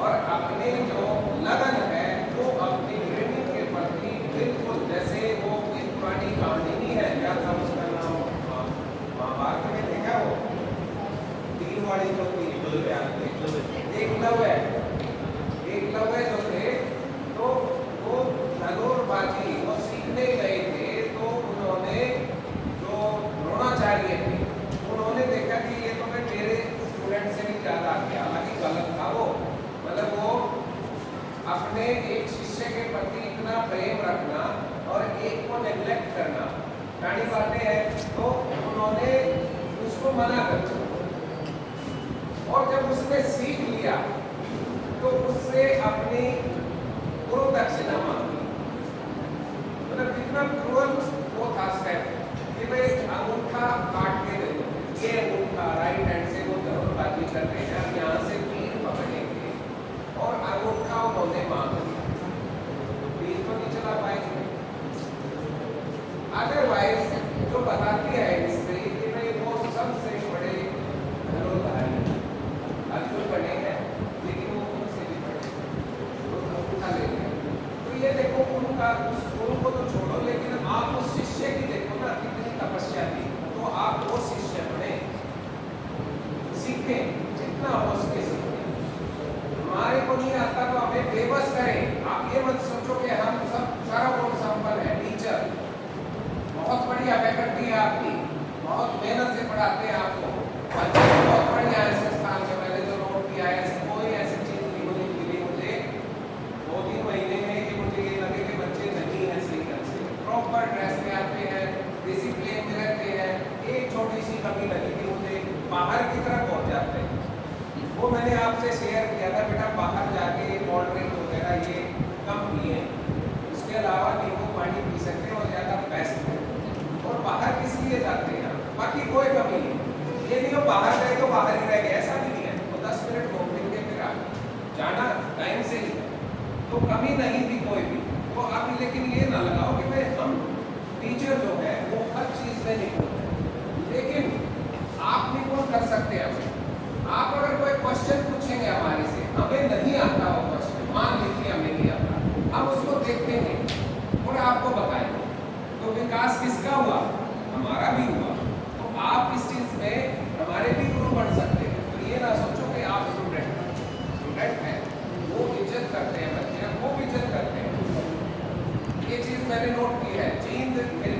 Speaker 3: और अपने जो लगन है वो अपनी ट्रेनिंग के प्रति बिल्कुल, जैसे वो एक पुरानी कहानी नहीं है, क्या था उसका नाम, महाभारत में देखा वो तीन वाली जो थी, एकलव्य जो थे, तो वो धनुर्बाजी वो सीखने गए थे। तो उन्होंने जो द्रोणाचार्य थे उन्होंने देखा कि ये तो मैं मेरे स्टूडेंट से भी ज्यादा किया, हालांकि गलत था वो, मतलब वो अपने एक शिष्य के प्रति इतना प्रेम रखना और एक को नेग्लेक्ट करना गाड़ी बातें हैं। तो उन्होंने उसको मना कर दिया और जब उसने सीख लिया तो उससे अपनी गुरु दक्षिणा मांगी। मतलब कितना क्रूअल वो था स्टेप कि भाई अंगूठा काट के दे दो, ये अंगूठा राइट हैंड से वो धनुर्बाजी कर रहे हैं, यहाँ से तीर पकड़ेंगे और अंगूठा उन्होंने मांग लिया, तीर तो नहीं चला पाएंगे। अदरवाइज जो बताती है हिस्ट्री कि भाई वो सबसे बड़े धनुर्धारी अर्जुन बने हैं, लेकिन वो उनसे भी बड़े तो अंगूठा ले गए। तो ये देखो उनका उनको तो छोड़ो, लेकिन आप उस शिष्य की देखो ना कितनी तपस्या थी। तो आप वो शिष्य बने, सीखें जितना हो सके सीखें। हमारे को नहीं आता तो हमें बेबस करें। आप ये मत सोचो कि हम सब सारा गुण संपन्न है। टीचर बहुत बढ़िया फैकल्टी है आपकी, बहुत मेहनत से पढ़ाते हैं आपको, बच्चे बहुत बढ़िया है संस्थान में। मैंने जो नोट किया है कोई ऐसी चीज नहीं मिली मुझे 2-3 महीने में कि मुझे ये लगे कि बच्चे नहीं है सही ढंग से, प्रॉपर ड्रेस में आते हैं, डिसिप्लिन में रहते हैं। एक छोटी सी कमी लगी कि मुझे बाहर की तरफ पहुंच जाते हैं, वो मैंने आपसे शेयर किया था बेटा, बाहर जाके कोल्ड ड्रिंक वगैरह ये कम पिए, उसके अलावा नींबू पानी पी सकते हैं और ज़्यादा बेस्ट है। और बाहर किस लिए जाते हैं? बाकी कोई कमी नहीं, ये नहीं हो बाहर गए तो बाहर ही रह गए, ऐसा भी नहीं है। वो 10 मिनट घूम लेंगे फिर आ जाना टाइम से ही, तो कमी नहीं थी कोई भी। तो आप लेकिन ये ना लगाओ कि भाई हम टीचर जो है वो हर चीज़ में निपुण है, लेकिन आप निपुण कर सकते हैं। आप अगर कोई क्वेश्चन पूछेंगे हमारे से, हमें नहीं आता वो क्वेश्चन, मान लीजिए हमें नहीं आता, हम उसको देखेंगे और आपको बताएंगे। तो विकास किसका हुआ? हमारा भी हुआ। तो आप इस चीज में हमारे भी गुरु बन सकते हैं। तो ये ना सोचो कि आप स्टूडेंट हैं, वो इज्जत करते हैं बच्चे, वो भी इज्जत करते हैं। ये चीज मैंने नोट की है। जींद मेरे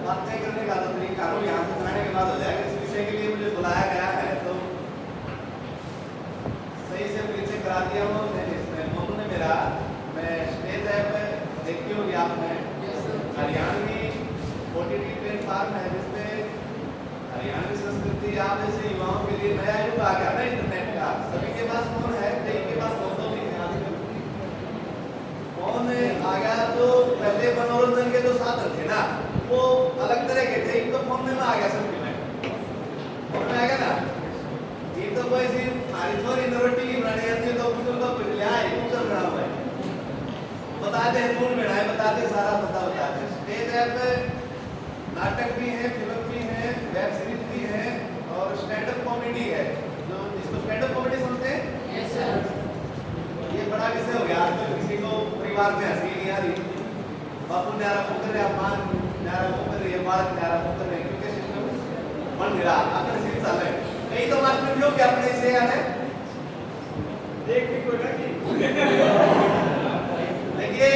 Speaker 1: बातें करने का तो तरीका हो, यहाँ से जाने के बाद हो जाएगा। इस विषय के लिए मुझे बुलाया गया है तो सही से परिचय करा दिया हूँ इसमें मोनू ने मेरा। मैं स्टेज ऐप देखी होगी आपने, हरियाणवी OTT प्लेटफॉर्म है जिसपे हरियाणवी संस्कृति आप जैसे युवाओं के लिए नया युग आ गया ना इंटरनेट का। सभी के पास फोन है, कई के पास फोन भी है। फोन आ गया तो पहले मनोरंजन के जो साधन थे ना वो अलग तरह के थे। एक तो फोन में आ गया सबके में, फोन में आ गया ना। ये तो कोई सी हमारी थोड़ी नरोटी की बनाने आती है तो कुछ तो कुछ ले आए कुछ चल रहा है, बताते हैं फोन में है, बताते सारा पता बताते हैं। स्टेज ऐप नाटक भी है, फिल्म भी है, वेब सीरीज भी है और स्टैंड अप कॉमेडी है। जो जिसको स्टैंड अप कॉमेडी सुनते हैं,
Speaker 4: यस सर।
Speaker 1: ये बड़ा विषय हो गया आजकल। किसी को परिवार में हंसी नहीं आ रही, बापू न्यारा मुकर रहे, अम्मान न्यारा मुकर रही है, बालक न्यारा मुकर रहे, क्योंकि सिस्टम बन रहा अपने सिर्फ साल है। कई तो मास्टर लोग क्या अपने से याद है देख के कोई देखिए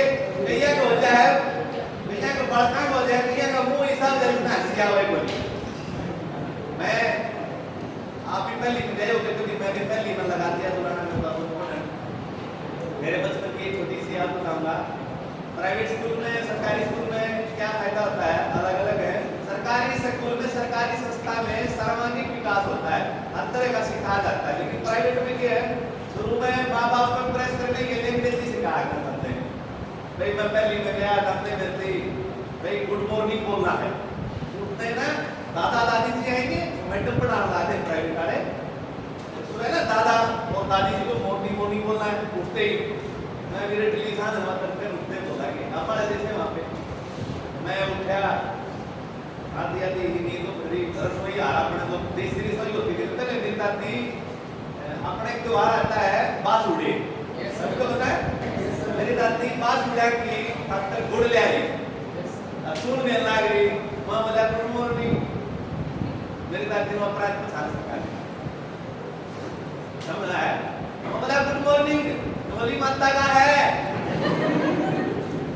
Speaker 1: भैया को होता है, भैया को बड़का को होता है, भैया का मुंह हिसाब से इतना हंसिया हुआ है बोली। मैं आप भी पहली में गए होगे क्योंकि मैं भी पहली में लगा दिया दुराना में बाबू को। मेरे बचपन की छोटी सी याद बताऊंगा। प्राइवेट स्कूल में सरकारी स्कूल में क्या फायदा होता है, अलग अलग है। सरकारी स्कूल में सरकारी संस्था में सर्वांगीण विकास होता है, हर तरह का सिखाया जाता है। लेकिन प्राइवेट में क्या है, शुरू में माँ बाप को इम्प्रेस करने के लिए अंग्रेजी सिखाया करते हैं। भाई मैं पहली में गया अपने मिलती भाई गुड मॉर्निंग बोलना है, उठते ना दादा दादी जी आएंगे मैडम पढ़ाना लाते हैं प्राइवेट वाले तो है ना। दादा और दादी जी को मॉर्निंग मॉर्निंग बोलना है, उठते ही मैं मेरे दिल्ली खान हमारा करते उठते बोला कि आप पढ़े थे वहाँ पे। मैं उठा आधी आधी नींद तो मेरी रसोई आ रहा अपने तो देसी रसोई होती थी पहले दिन दादी अपने त्योहार आता है बासुड़ी, सबको पता है। मेरी दादी बासुड़ा की डॉक्टर गुड़ ले आई, सुन में लाग रही मां बोला गुड मॉर्निंग। मेरी दादी ने अपराध को साथ सका समझ आया। मां बोला गुड मॉर्निंग, बोली माता का है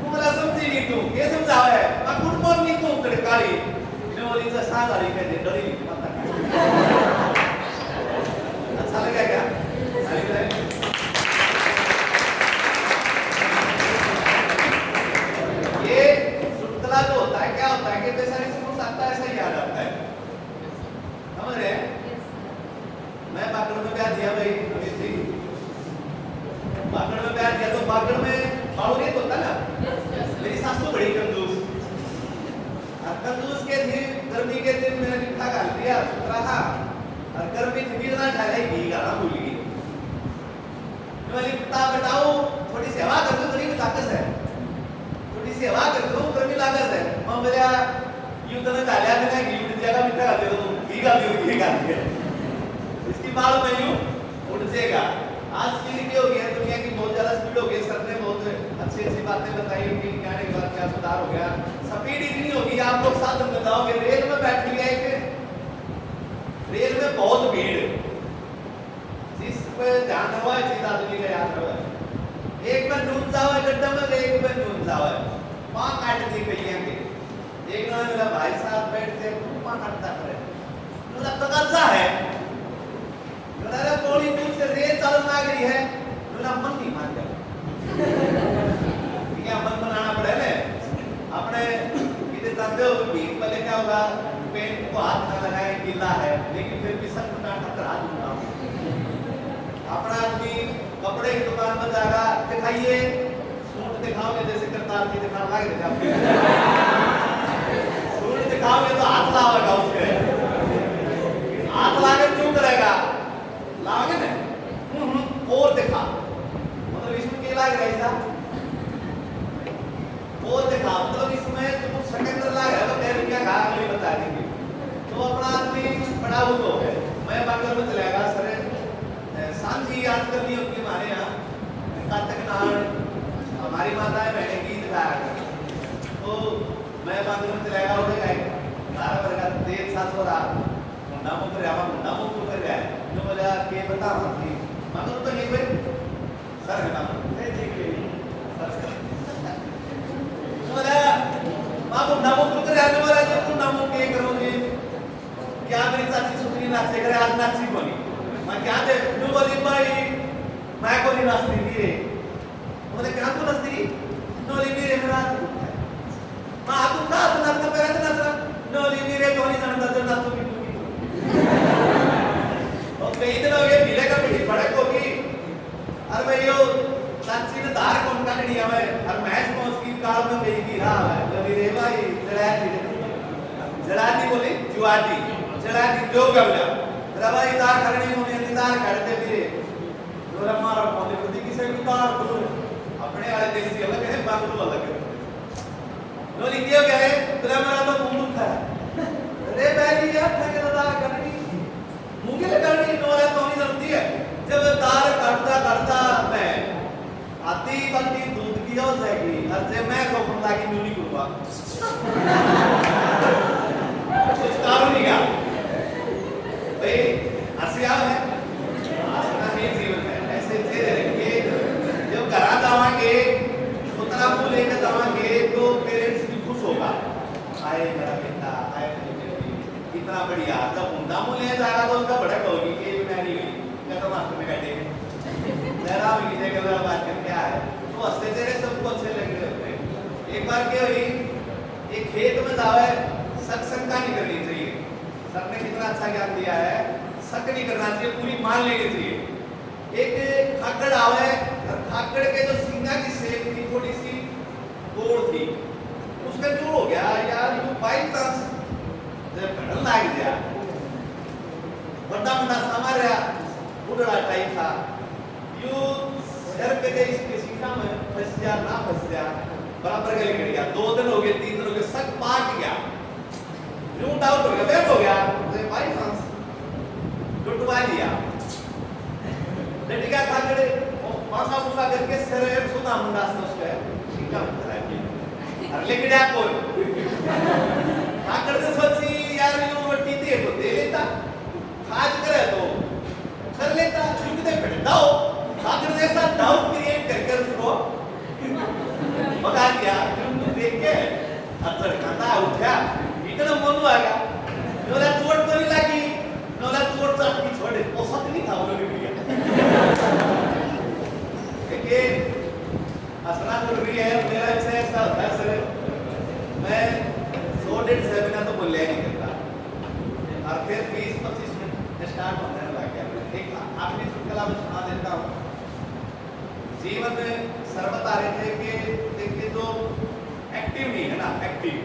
Speaker 1: बोला समझी नहीं तू ये समझाओ है मैं गुड मॉर्निंग को कड़काली ने बोली तो साथ आ रही है डरी माता का। अच्छा लगा क्या? ये सुतला जो होता है क्या होता है कि जैसा रिस्पॉन्स आता है ऐसा ही याद आता है, समझ रहे हैं? मैं बागड़ में ब्याह दिया भाई अभी थी, बागड़ में ब्याह दिया तो बागड़ में बाड़ू नहीं होता ना। मेरी सासू बड़ी कंजूस, कंजूस के दिन गर्मी के दिन मैंने निपटा कर दिया सुतरा था और गर्मी थी ना ढाई घी गाना भूल गई। मैं लिपटा बताओ थोड़ी सेवा कर दो, गरीब ताकत है थोड़ी सेवा कर दो, गर्मी लागत है। मैं बोला यूं तो ना डालिया मैंने घी उड़ जाएगा मिठा कर दे तो घी का दिया इसकी बाल में यूं उड़ जाएगा। आज स्पीड की हो गई है, दुनिया की बहुत ज्यादा स्पीड हो गई। सर ने बहुत अच्छी अच्छी बातें बताई कि क्या के बाद क्या सुधार हो गया। स्पीड इतनी होगी आप लोग साथ में बताओगे रेल में बैठ लिया एक रेल में बहुत भीड़, जिस पे ध्यान हुआ है चीज आदमी का याद रहा है। एक में नून जावा गड्ढा में एक में नून जावा पां काट दी पहिया के। एक ना मेरा भाई साहब बैठते पां काटता करे मतलब तो कच्चा है मेरा कोड़ी दूर से रेल चलने लग रही है मेरा मन नहीं मान गया। क्या मन बनाना पड़े ना अपने इधर तंदे हो भी पहले क्या होगा पेन को हाथ ना लगाए गीला है लेकिन फिर भी सब ना टकरा दूंगा। अपना आदमी कपड़े की दुकान में जाएगा दिखाइए सूट दिखाओगे जैसे करतार जी दिखाने लगे सूट दिखाओगे तो हाथ लाओगे उसके हाथ लाके क्यों करेगा लागे ना और दिखा मतलब इसमें क्या लाग रहा है और दिखा मतलब इसमें जो सेकंड लाग है तो फिर क्या कहा अगली बता देंगे। तो अपना आदमी बड़ा हो तो है मैं बागर में चलेगा सर सांझी याद करनी होती है हमारे यहाँ कार्तिक नारायण हमारी माताएं बहने गीत गाया करती तो मैं बागर में चलेगा उठेगा 12 वर्ग देर 7 हो रहा मुंडा मुकर रहा है जो बोला के बता मारती मगर तो नहीं भाई सर है काम नहीं ठीक है बोला मां मुंडा मुकर रहा है बोला तेरे आज नाची कोनी मैं क्या दे नु बोली भाई मैं कोनी नाचती रे बोले क्या तू नाचती नोली मेरे मेरा मां तू का नाचता पेरा नाचता नोली मेरे तो नहीं जानता तो नाचो की और कई दिन हो गए मिले का पिटी पड़े कोगी अरे भैया नाची ने धार कौन का नहीं आवे और मैच में उसकी काल में मेरी की हां नोली रे भाई जड़ाती बोली जुआती जड़ाती जो गवला रवा इतार करनी होने इंतजार करते भी जो हमारा पौधे को किसी भी तार दूर अपने वाले देसी अलग है बांग्लो अलग है नो लिखियो क्या है तेरा मेरा तो मुंह दुखा है अरे बैरी यार थके तार करनी मुंगे लगानी नोरा तो नहीं जरूरती है जब तार करता मैं आती बनती दूध की हो जाएगी और जब मैं खोपन लागी न्यूली कुर्बा कुछ तारू नहीं गा भाई हसिया है हंसना ही जीवन है ऐसे चेहरे रखिए जब घरा जावांगे उतना को लेकर जावांगे तो पेरेंट्स भी खुश होगा आए मेरा बेटा आए मेरी बेटी कितना बढ़िया जब उंदा मुले जाएगा तो उसका बड़ा कहोगी कि मैं नहीं गई मैं तो मास्टर में बैठे जरा भी किसी के बारे बात कर क्या है तो हंसते चेहरे सबको अच्छे लग रहे होते हैं एक बार क्या हुई एक खेत में जावे सत्संग नहीं करनी चाहिए सर ने कितना अच्छा ज्ञान दिया है शक नहीं करना चाहिए पूरी मान लेनी चाहिए एक खाकड़ आवे और खाकड़ के जो सींगा की शेप थी थोड़ी सी गोल थी उसका जो हो गया यार यू बाई चांस जब घड़न लाग गया बड़ा बड़ा सामान रहा उड़ड़ा टाइप था यू सर पे के इसके सींगा में फंस गया ना फंस गया बराबर गले गिर गया 2 दिन हो गए 3 दिन हो गए सब पाट गया यूं डाउट हो गया बैठ हो गया मुझे बाई चांस लुटवा लिया लड़का खाकड़े मांगा मुंगा करके सिर एक सुना मुंडा से उसके सीधा करा दिया और लेके जा कोई खाकड़ से सोची यार यूं वटी दे तो दे लेता खाज करे तो कर लेता झुकते बैठता हो खाकड़ जैसा डाउट क्रिएट करके उसको भगा दिया देख के अंदर कांदा उठा इतना मन आ गया नोला चोट तो नहीं लगी नोला चोट चाट की छोड़े वो सब नहीं था उन्होंने लिया देखिए हंसना जरूरी है मेरा इससे ऐसा होता है सर मैं 100-150 सेमिनार तो बोल नहीं करता और फिर 20-25 मिनट स्टार्ट होने लग गया एक आखिरी चुटकुला मैं सुना देता हूँ जीवन में सर बता रहे थे कि देखिए जो एक्टिव नहीं है ना एक्टिव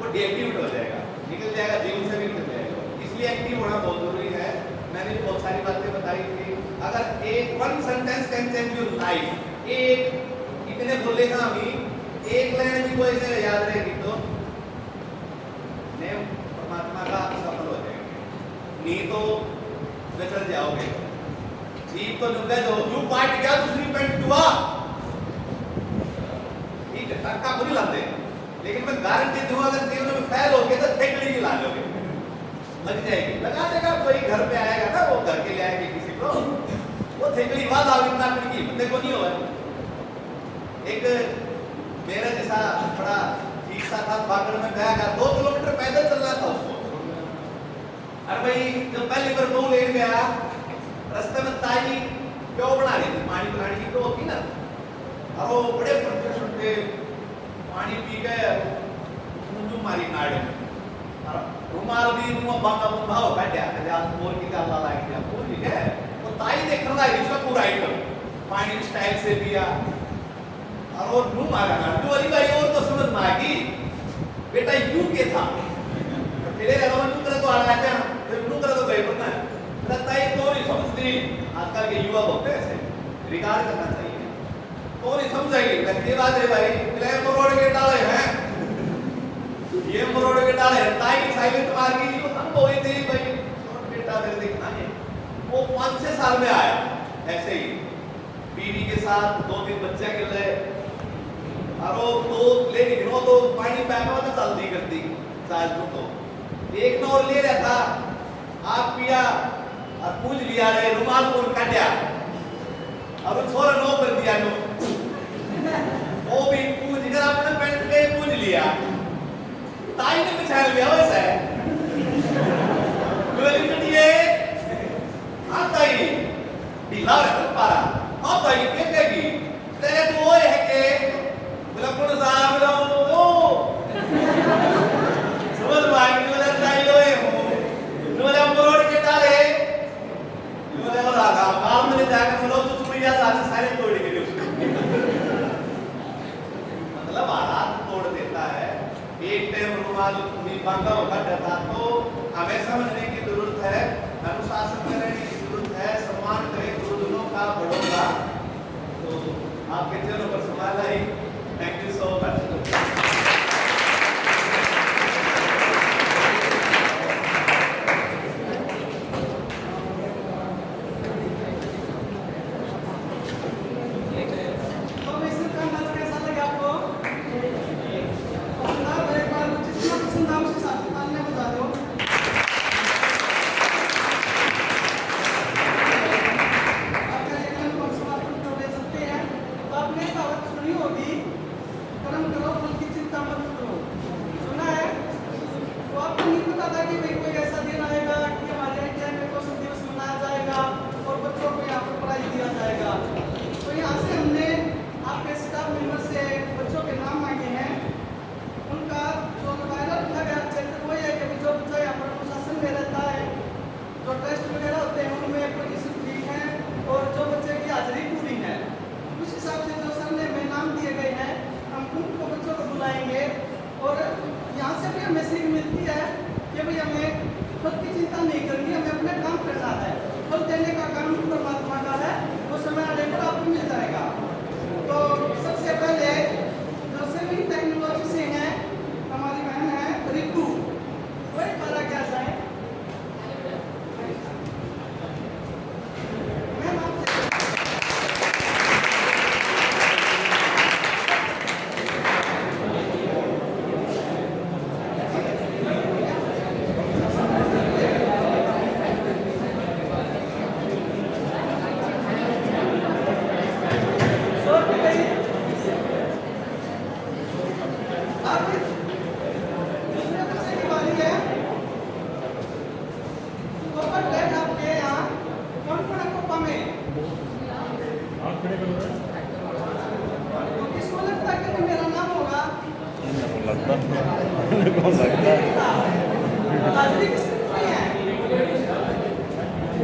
Speaker 1: वो डीएक्टिवेट हो जाएगा निकल जाएगा जीवन से भी निकल जाएगा इसलिए एक्टिव होना बहुत जरूरी है मैंने भी बहुत सारी बातें बताई थी अगर एक one sentence can change your life एक इतने बोलेगा अभी एक लाइन भी कोई से याद रहेगी तो ने परमात्मा का सफल हो जाएगा नहीं तो बिछड़ जाओगे ठीक तो नुगे दो यू पार्ट गया दूसरी पेंट हुआ ठीक है टक्का पूरी लाते लेकिन मैं गारंटी दूंगा अगर जीवन में फेल हो गए तो थेकड़ी ला लोगे लग जाएगी लगा देगा कोई घर पे आएगा ना वो घर के ले आएंगे किसी को वो थेकड़ी बाद आगे ना की बंदे को नहीं होगा एक मेरा जैसा बड़ा ठीक सा था बागड़ में गया था 2 किलोमीटर पैदल चलना था उसको अरे भाई जब पहली बार वो ले गया रास्ते में ताई क्यों बना रही थी पानी बनाने की तो होती ना और वो बड़े प्रोफेशनल थे पानी पी गए मुंडू मारी नाड़ और रुमाल भी मुंह बांगा मुंह भाव काटिया कजा बोल की गाल ला गया बोल ठीक है वो ताई देखने लगी इसका पूरा आइटम पानी स्टाइल से दिया और वो मुंह मारा ना तो वाली भाई और तो समझ में आ गई बेटा यू के था तेरे अलावा तू तरह तो आ रहा है फिर तू तरह तो गई पता है ताई तो नहीं समझती आजकल के युवा बहुत ऐसे रिगार्ड करना चाहिए तो नहीं समझेगी लगती बात है भाई क्लेम रोड के डाले हैं ये रोड के डाले हैं ताई साइलेंट मार गई तो हम बोली थी भाई छोड़ बेटा मेरे देखना है वो 5-6 साल में आया ऐसे ही बीवी के साथ 2-3 बच्चे के लिए और वो तो ले निकलो तो पानी पैना तो जल्दी करती साल तो एक न और ले रहा था आप पिया और पूछ लिया रे रुमाल को काटिया अब छोरा नो कर दिया नो वो भी पूछ कर अपने पेंट पे पूछ लिया ताई ने बिछा लिया वैसे बोली कटिए नहीं ढीला रख पारा हाँ भाई के कहेगी तेरे तो वो है के बिल्कुल साहब लो समझ मांग लो चाहिए लो लो मरोड़ के डाले लो ले लगा माल में जाकर लो तो तुम याद आने सारे तोड़ के मतलब हालात तोड़ देता है एक टाइम रुमाल नहीं बांधा होगा डरता तो हमें समझने की जरूरत है अनुशासन करने की जरूरत है सम्मान करें गुरुजनों का बड़ों का तो आपके चरणों पर संभाल आई थैंक यू सो मच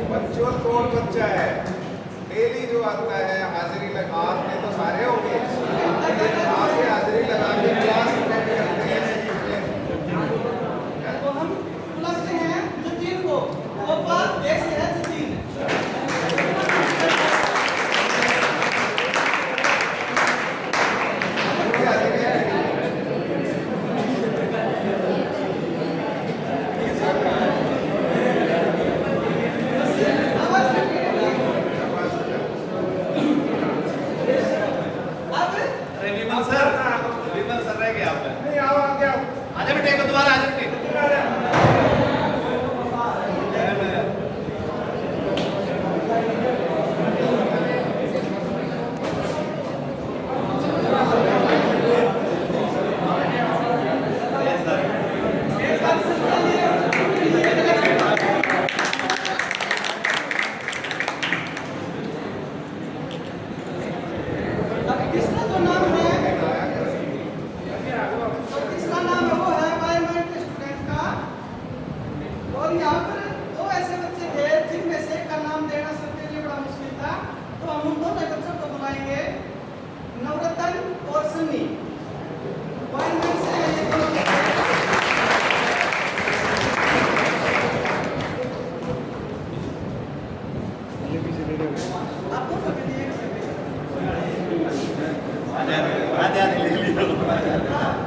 Speaker 3: बच्चों कौन बच्चा है डेली जो आता है हाजिरी लगा आपने तो सारे होंगे आपके हाजिरी लगा के क्लास अटेंड करते हैं
Speaker 4: तो हम बुलाते हैं जतीन को वो बात ऐसे है जतीन
Speaker 1: विमल सर रह गए आप
Speaker 3: नहीं आओ आ गया
Speaker 1: आजा बेटे को दोबारा आजा बेटे
Speaker 4: तीसरा जो नाम है तो तीसरा नाम है वो है बायोमेट्रिक स्टूडेंट का और यहाँ पर दो ऐसे बच्चे थे जिनमें से एक का नाम देना सबके लिए बड़ा मुश्किल था तो हम उन दोनों बच्चों को बुलाएंगे नवरतन और सन्नी बायोमेट्रिक से ये दोनों आपको कभी दिए
Speaker 1: आजा ले लियो